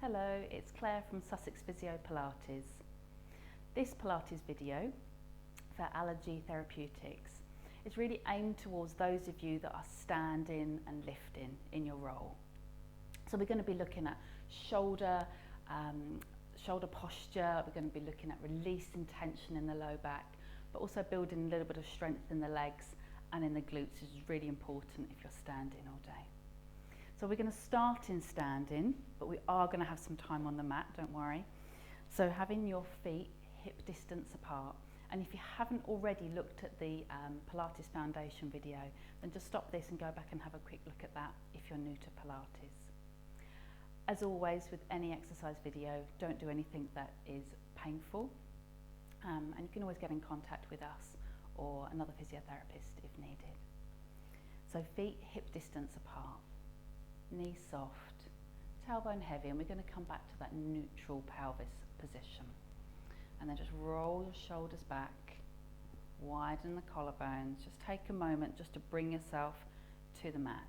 Hello, it's Claire from Sussex Physio Pilates. This Pilates video for allergy therapeutics is really aimed towards those of you that are standing and lifting in your role. So we're going to be looking at shoulder posture, we're going to be looking at releasing tension in the low back, but also building a little bit of strength in the legs and in the glutes, which is really important if you're standing all day. So we're going to start in standing, but we are going to have some time on the mat, don't worry. So having your feet hip distance apart, and if you haven't already looked at the Pilates Foundation video, then just stop this and go back and have a quick look at that if you're new to Pilates. As always with any exercise video, don't do anything that is painful, and you can always get in contact with us or another physiotherapist if needed. So feet hip distance apart. Knees soft, tailbone heavy, and we're going to come back to that neutral pelvis position. And then just roll your shoulders back, widen the collarbones. Just take a moment just to bring yourself to the mat.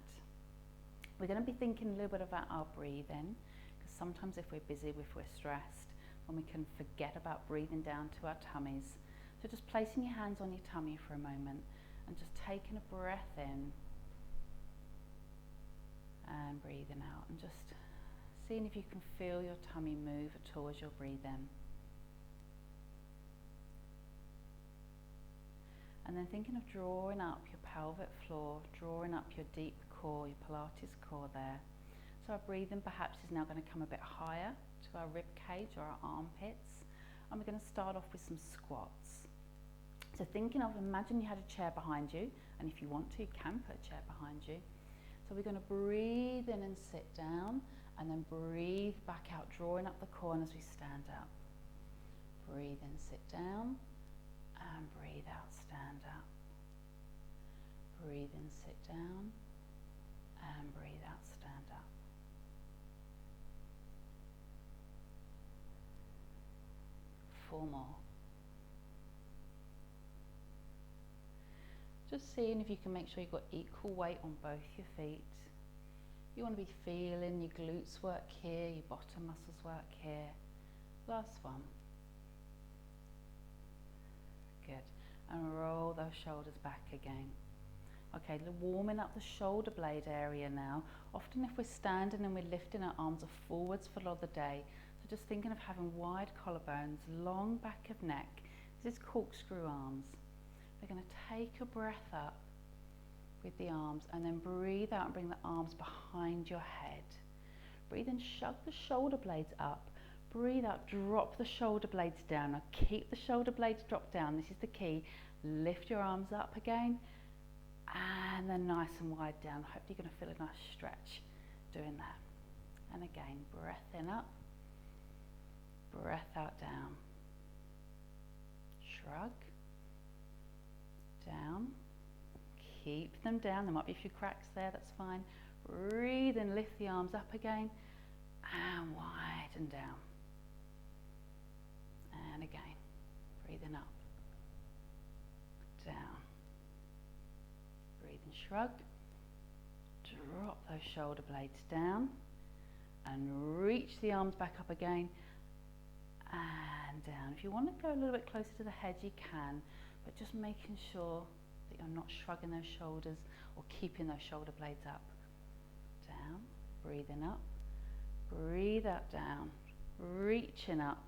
We're going to be thinking a little bit about our breathing, because sometimes if we're busy, if we're stressed, then we can forget about breathing down to our tummies. So just placing your hands on your tummy for a moment and just taking a breath in and breathing out, and just seeing if you can feel your tummy move at all as you're breathing. And then thinking of drawing up your pelvic floor, drawing up your deep core, your Pilates core there. So our breathing perhaps is now going to come a bit higher to our rib cage or our armpits, and we're going to start off with some squats. So thinking of, imagine you had a chair behind you, and if you want to, you can put a chair behind you. So we're going to breathe in and sit down, and then breathe back out, drawing up the core as we stand up. Breathe in, sit down, and breathe out, stand up. Breathe in, sit down, and breathe out, stand up. Four more. Just seeing if you can make sure you've got equal weight on both your feet. You want to be feeling your glutes work here, your bottom muscles work here. Last one. Good. And roll those shoulders back again. Okay, warming up the shoulder blade area now. Often if we're standing and we're lifting, our arms are forwards for a lot of the day. So just thinking of having wide collarbones, long back of neck. This is corkscrew arms. We're going to take a breath up with the arms and then breathe out and bring the arms behind your head. Breathe in, shove the shoulder blades up. Breathe out, drop the shoulder blades down. Now keep the shoulder blades dropped down. This is the key. Lift your arms up again and then nice and wide down. Hopefully you're going to feel a nice stretch doing that. And again, breath in up, breath out down. Shrug. Down, keep them down. There might be a few cracks there, that's fine. Breathe and lift the arms up again and widen down. And again, breathing up, down. Breathe and shrug. Drop those shoulder blades down and reach the arms back up again and down. If you want to go a little bit closer to the head, you can. But just making sure that you're not shrugging those shoulders or keeping those shoulder blades up. Down, breathing up, breathe out, down, reaching up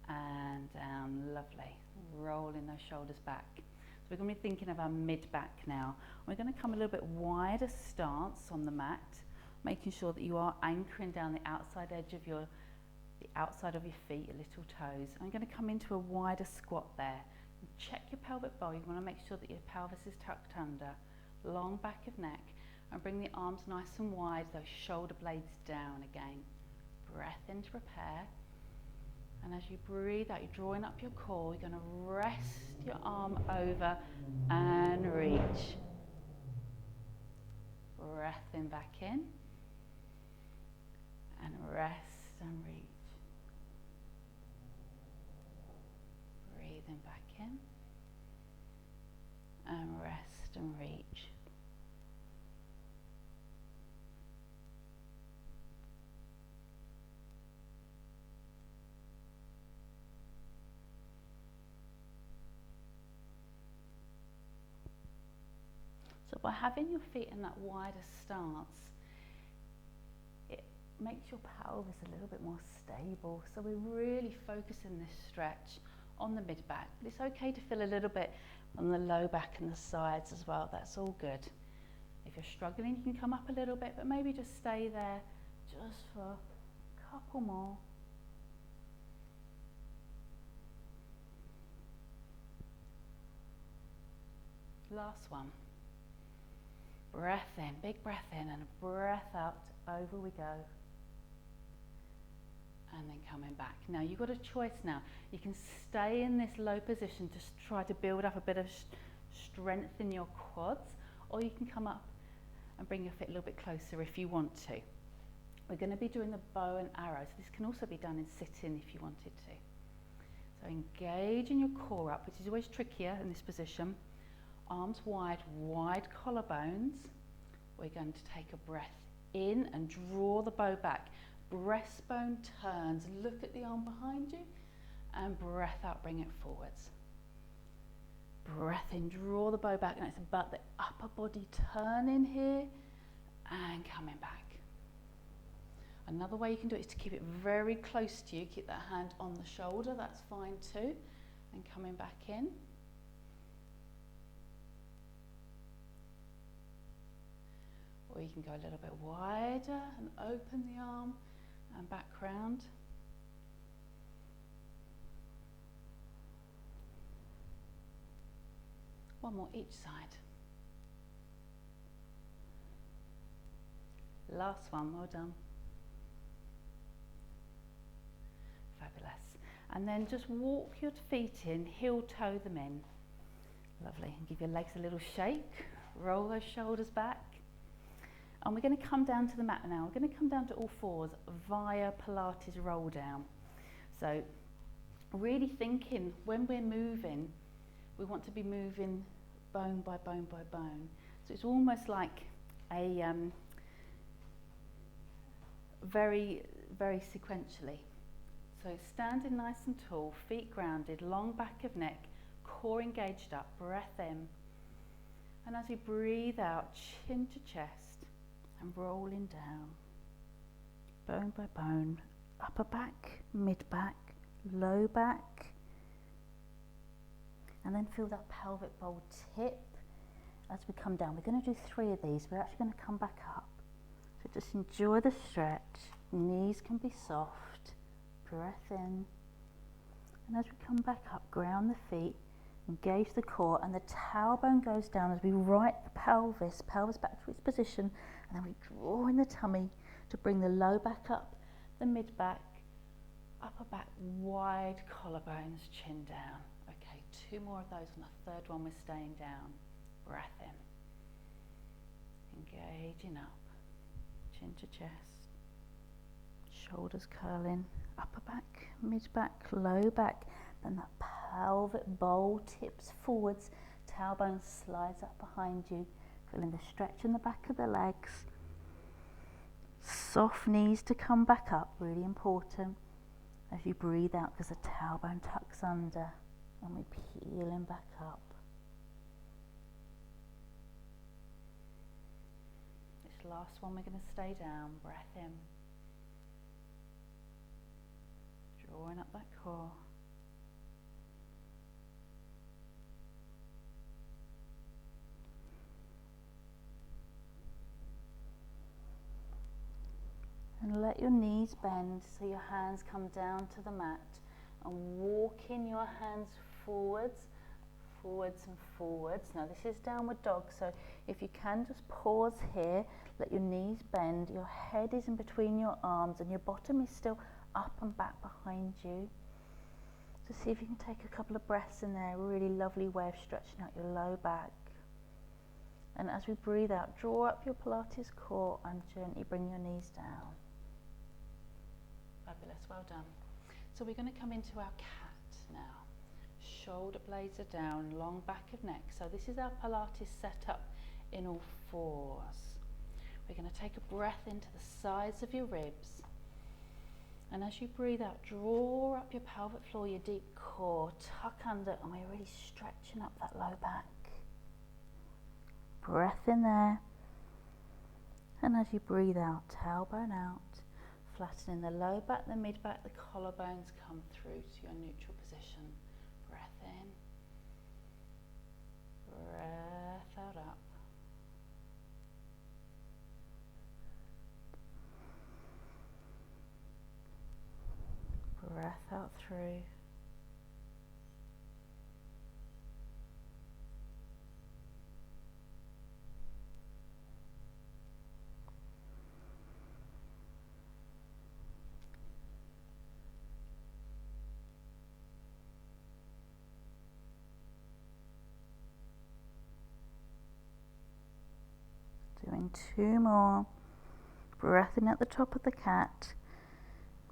and down, lovely. Rolling those shoulders back. So we're going to be thinking of our mid-back now. We're going to come a little bit wider stance on the mat, making sure that you are anchoring down the outside edge of the outside of your feet, your little toes. I'm going to come into a wider squat there. Check your pelvic bowl. You want to make sure that your pelvis is tucked under, long back of neck, and bring the arms nice and wide, those shoulder blades down again. Breath in to prepare, and as you breathe out, you're drawing up your core. You're going to rest your arm over and reach. Breath in back in, and rest and reach. Breathing back in and rest and reach. So by having your feet in that wider stance, it makes your pelvis a little bit more stable. So we're really focusing this stretch on the mid-back. But it's okay to feel a little bit on the low back and the sides as well. That's all good. If you're struggling, you can come up a little bit, but maybe just stay there just for a couple more. Last one. Breath in, big breath in, and a breath out. Over we go. And then coming back. Now you've got a choice now. You can stay in this low position, just try to build up a bit of strength in your quads, or you can come up and bring your feet a little bit closer if you want to. We're going to be doing the bow and arrow, so this can also be done in sitting if you wanted to. So engaging your core up, which is always trickier in this position. Arms wide, wide collarbones. We're going to take a breath in and draw the bow back. Breastbone turns, look at the arm behind you, and breath out, bring it forwards. Breath in, draw the bow back, and it's about the upper body turning here and coming back. Another way you can do it is to keep it very close to you, keep that hand on the shoulder, that's fine too, and coming back in. Or you can go a little bit wider and open the arm and back round. One more each side. Last one, well done. Fabulous. And then just walk your feet in, heel toe them in. Lovely. And give your legs a little shake. Roll those shoulders back. And we're going to come down to the mat now. We're going to come down to all fours via Pilates roll down. So really thinking when we're moving, we want to be moving bone by bone by bone. So it's almost like a very, very sequentially. So standing nice and tall, feet grounded, long back of neck, core engaged up, breath in. And as we breathe out, chin to chest. And rolling down, bone by bone, upper back, mid back, low back, and then feel that pelvic bowl tip as we come down. We're going to do 3 of these. We're actually going to come back up. So just enjoy the stretch. Knees can be soft. Breath in, and as we come back up, ground the feet. Engage the core, and the tailbone goes down as we right the pelvis back to its position, and then we draw in the tummy to bring the low back up, the mid back, upper back, wide collarbones, chin down. Okay, 2 more of those. On the 3rd one, we're staying down. Breath in. Engaging up, chin to chest, shoulders curling, upper back, mid back, low back. And that pelvic bowl tips forwards, tailbone slides up behind you, feeling the stretch in the back of the legs. Soft knees to come back up, really important as you breathe out because the tailbone tucks under and we're peeling back up. This last one we're going to stay down, breath in. Drawing up that core. And let your knees bend so your hands come down to the mat, and walking your hands forwards, forwards and forwards. Now this is downward dog, so if you can just pause here, let your knees bend, your head is in between your arms and your bottom is still up and back behind you. So see if you can take a couple of breaths in there, a really lovely way of stretching out your low back. And as we breathe out, draw up your Pilates core and gently bring your knees down. Fabulous, well done. So we're going to come into our cat now. Shoulder blades are down, long back of neck. So this is our Pilates setup in all fours. We're going to take a breath into the sides of your ribs. And as you breathe out, draw up your pelvic floor, your deep core, tuck under, and we're really stretching up that low back. breath in there. And as you breathe out, tailbone out, flattening the low back, the mid back, the collarbones come through to your neutral position. Breath in, breath out, up. Breath out through. Doing 2 more. Breath in at the top of the cat.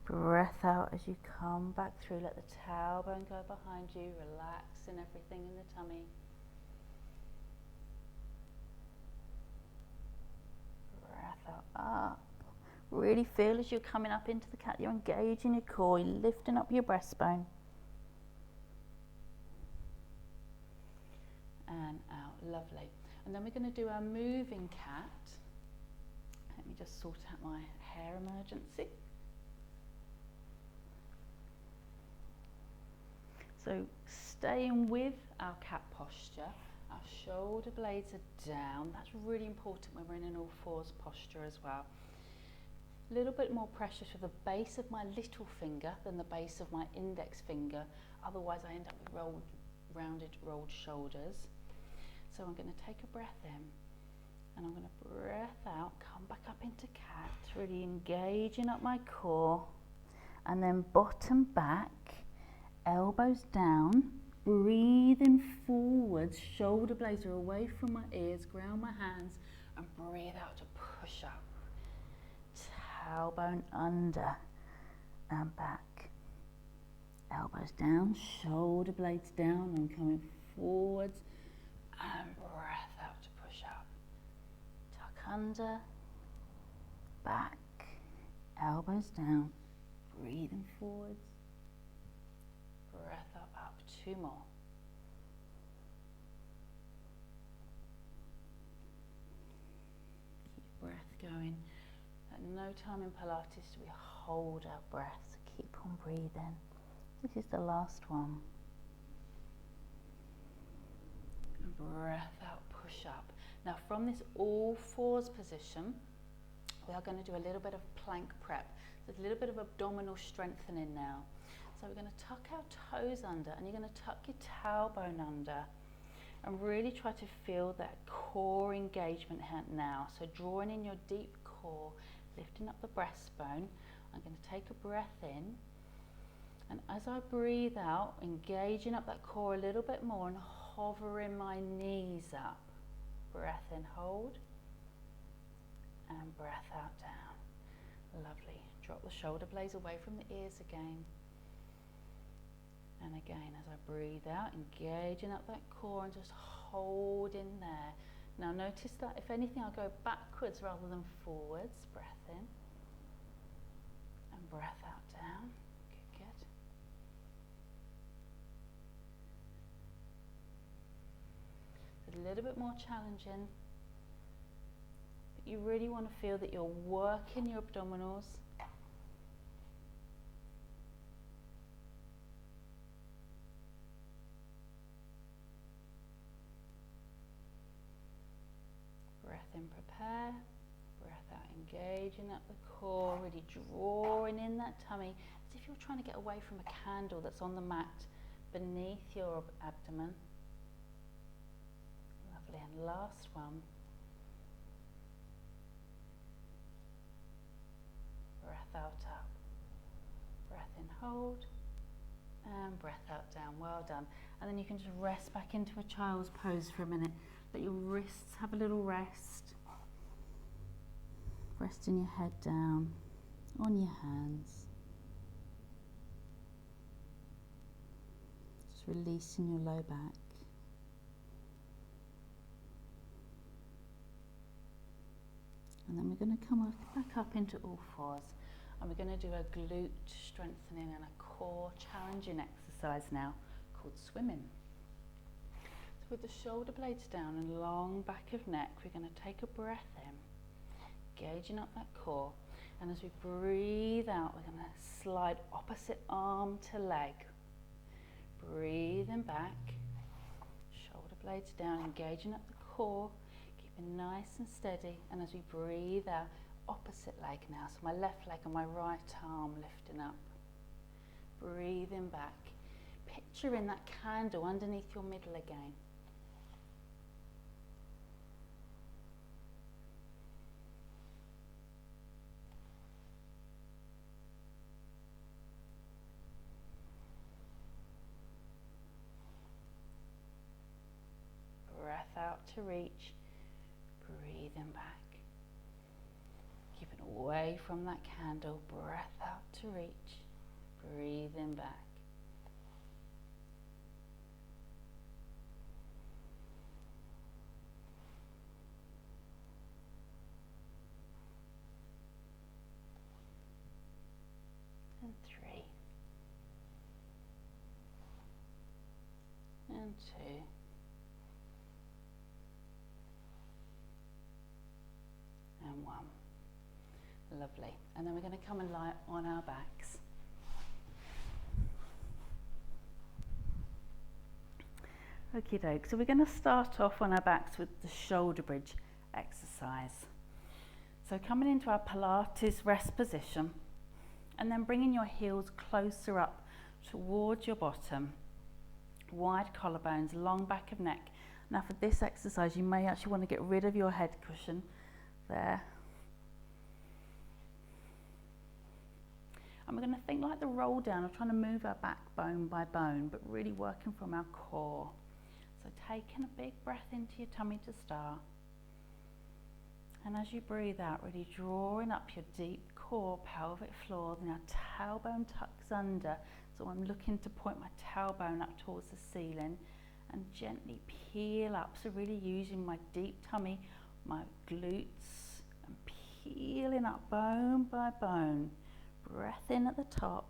Breath out as you come back through. Let the tailbone go behind you, relaxing everything in the tummy. Breath out, up. Really feel as you're coming up into the cat, you're engaging your core, you're lifting up your breastbone. And out, lovely. And then we're going to do our moving cat. Let me just sort out my hair emergency. So staying with our cat posture, our shoulder blades are down. That's really important when we're in an all fours posture as well. A little bit more pressure to the base of my little finger than the base of my index finger. Otherwise I end up with rounded, rolled shoulders. So I'm going to take a breath in and I'm going to breath out, come back up into cat, really engaging up my core, and then bottom back, elbows down, breathing forwards, shoulder blades are away from my ears, ground my hands, and breathe out to push up. Tailbone under and back. Elbows down, shoulder blades down, I'm coming forwards, and breath out to push up. Tuck under, back, elbows down, breathing forwards. Breath up, 2 more. Keep breath going. At no time in Pilates do we hold our breath, so keep on breathing. This is the last one. And breath out, push up. Now from this all fours position, we are going to do a little bit of plank prep. There's a little bit of abdominal strengthening now. So we're going to tuck our toes under and you're going to tuck your tailbone under and really try to feel that core engagement now. So drawing in your deep core, lifting up the breastbone. I'm going to take a breath in, and as I breathe out, engaging up that core a little bit more and hovering my knees up. Breath in, hold, and breath out, down. Lovely. Drop the shoulder blades away from the ears again. And again, as I breathe out, engaging up that core and just hold in there. Now notice that if anything, I'll go backwards rather than forwards. Breath in and breath out, down. Good, good. A little bit more challenging, but you really want to feel that you're working your abdominals. Breath in, prepare. Breath out, engaging up the core, really drawing in that tummy as if you're trying to get away from a candle that's on the mat beneath your abdomen. Lovely, and last one. Breath out, up. Breath in, hold, and breath out, down. Well done. And then you can just rest back into a child's pose for a minute. Let your wrists have a little rest. Resting your head down on your hands. Just releasing your low back. And then we're going to come back up into all fours. And we're going to do a glute strengthening and a core challenging exercise now called swimming. So with the shoulder blades down and long back of neck, we're going to take a breath in, gauging up that core. And as we breathe out, we're going to slide opposite arm to leg. Breathing back, shoulder blades down, engaging up the core, keeping nice and steady. And as we breathe out, opposite leg now. So my left leg and my right arm lifting up. Breathing back. Picturing that candle underneath your middle again. Breath out to reach, breathing back. Keeping away from that candle, breath out to reach, breathing back. And 3. And 2. And 1. Lovely. And then we're going to come and lie on our backs. Okie doke. So we're going to start off on our backs with the shoulder bridge exercise. So coming into our Pilates rest position and then bringing your heels closer up towards your bottom. Wide collarbones, long back of neck. Now for this exercise you may actually want to get rid of your head cushion there. And we're going to think like the roll down of trying to move our back bone by bone, but really working from our core. So taking a big breath into your tummy to start. And as you breathe out, really drawing up your deep core, pelvic floor. Now tailbone tucks under. So I'm looking to point my tailbone up towards the ceiling and gently peel up. So really using my deep tummy, my glutes, and peeling up bone by bone. Breath in at the top.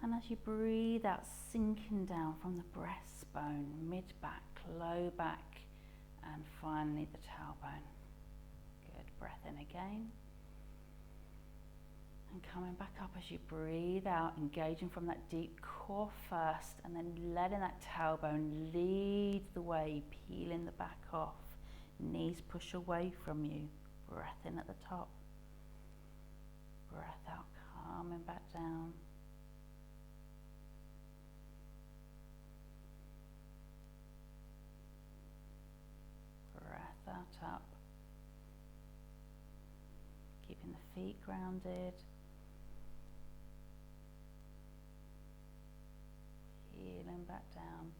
And as you breathe out, sinking down from the breastbone, mid-back, low back, and finally the tailbone. Good, breath in again. And coming back up as you breathe out, engaging from that deep core first, and then letting that tailbone lead the way, peeling the back off. Knees push away from you. Breath in at the top. Breath out, calming back down. Breath out up. Keeping the feet grounded. Healing back down.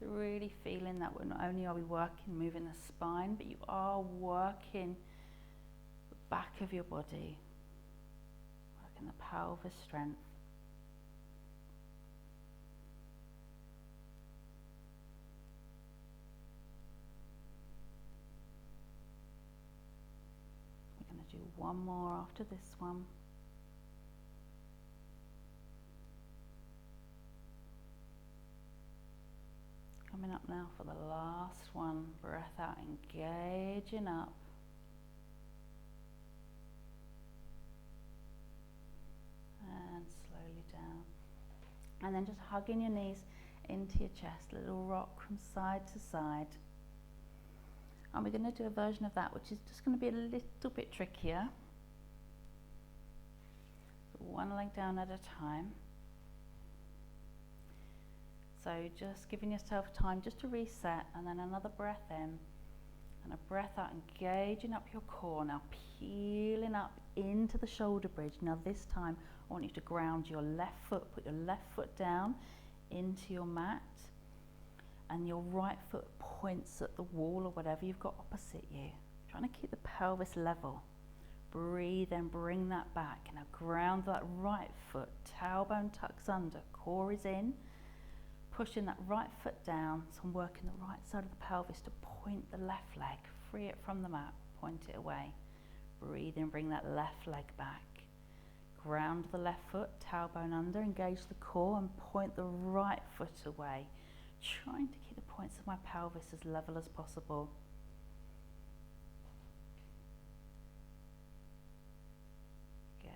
So really feeling that not only are we working, moving the spine, but you are working the back of your body. Working the pelvis strength. We're going to do one more after this one. Coming up now for the last one. Breath out, engaging up. And slowly down. And then just hugging your knees into your chest. A little rock from side to side. And we're going to do a version of that which is just going to be a little bit trickier. So one leg down at a time. So just giving yourself time just to reset, and then another breath in and a breath out, engaging up your core. Now peeling up into the shoulder bridge. Now this time I want you to ground your left foot, put your left foot down into your mat, and your right foot points at the wall or whatever you've got opposite you. Trying to keep the pelvis level. Breathe and bring that back. Now ground that right foot, tailbone tucks under, core is in. Pushing that right foot down, so I'm working the right side of the pelvis to point the left leg, free it from the mat, point it away. Breathe in, bring that left leg back. Ground the left foot, tailbone under, engage the core and point the right foot away. Trying to keep the points of my pelvis as level as possible. Good.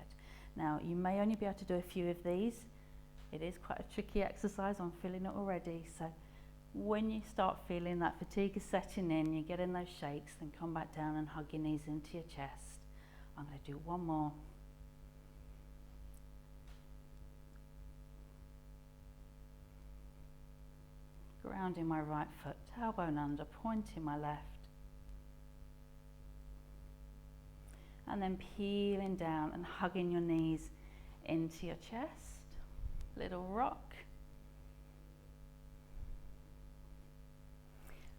Now you may only be able to do a few of these. It is quite a tricky exercise, I'm feeling it already. So when you start feeling that fatigue is setting in, you get in those shakes, then come back down and hug your knees into your chest. I'm going to do one more. Grounding my right foot, tailbone under, pointing my left. And then peeling down and hugging your knees into your chest. Little rock.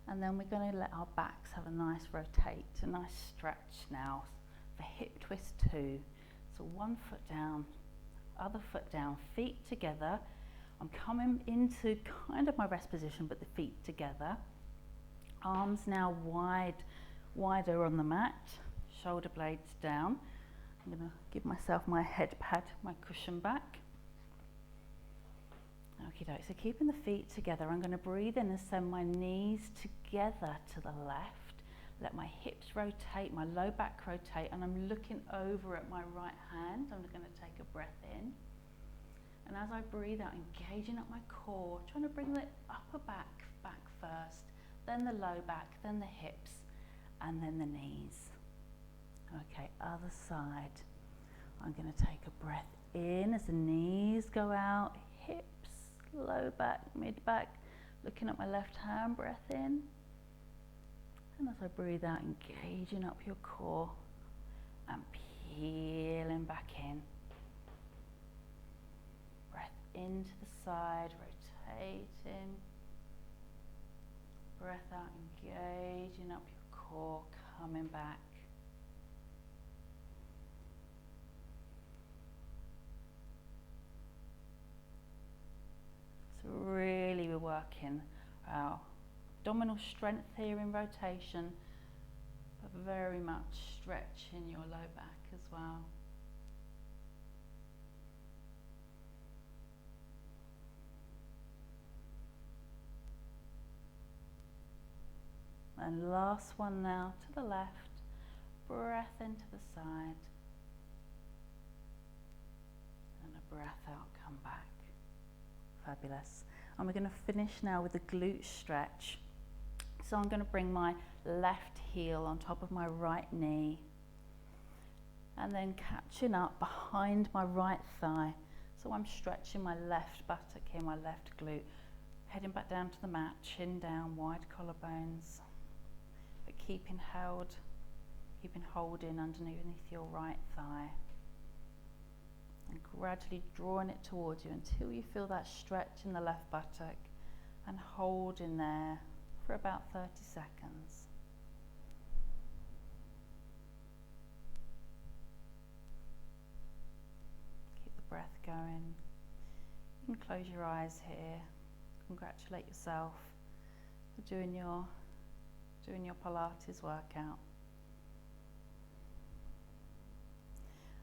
And then we're going to let our backs have a nice rotate, a nice stretch now for hip twist 2. So one foot down, other foot down, feet together. I'm coming into kind of my rest position, but the feet together. Arms now wider on the mat, shoulder blades down. I'm going to give myself my head pad, my cushion back. Okie doke, so keeping the feet together, I'm going to breathe in and send my knees together to the left. Let my hips rotate, my low back rotate, and I'm looking over at my right hand. I'm going to take a breath in. And as I breathe out, engaging up my core, trying to bring the upper back first, then the low back, then the hips, and then the knees. Okay, other side. I'm going to take a breath in as the knees go out, hips, low back, mid back, looking at my left hand, breath in. And as I breathe out, engaging up your core and peeling back in. Breath into the side, rotating. Breath out, engaging up your core, coming back. So really we're working our abdominal strength here in rotation, but very much stretching your low back as well. And last one now to the left, breath into the side, and a breath out, come back. Fabulous. And we're going to finish now with the glute stretch. So I'm going to bring my left heel on top of my right knee, and then catching up behind my right thigh. So I'm stretching my left buttock here, my left glute, heading back down to the mat, chin down, wide collarbones. But keeping holding underneath your right thigh, and gradually drawing it towards you until you feel that stretch in the left buttock, and hold in there for about 30 seconds. Keep the breath going. You can close your eyes here. Congratulate yourself for doing your Pilates workout.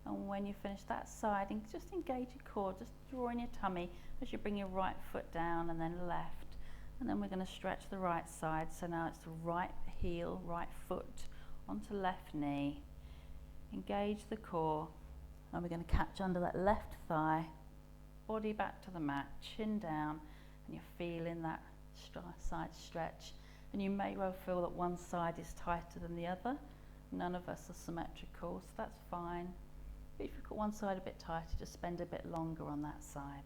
And when you finish that side, just engage your core, just drawing your tummy as you bring your right foot down and then left. And then we're going to stretch the right side. So now it's the right heel, right foot onto left knee. Engage the core, and we're going to catch under that left thigh, body back to the mat, chin down, and you're feeling that side stretch. And you may well feel that one side is tighter than the other. None of us are symmetrical, so that's fine. But if you've got one side a bit tighter, just spend a bit longer on that side.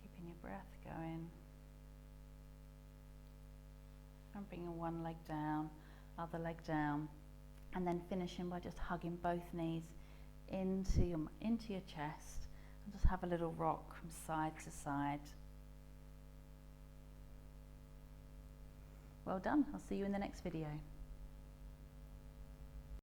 Keeping your breath going. And bringing one leg down, other leg down, and then finishing by just hugging both knees into your chest, and just have a little rock from side to side. Well done. I'll see you in the next video.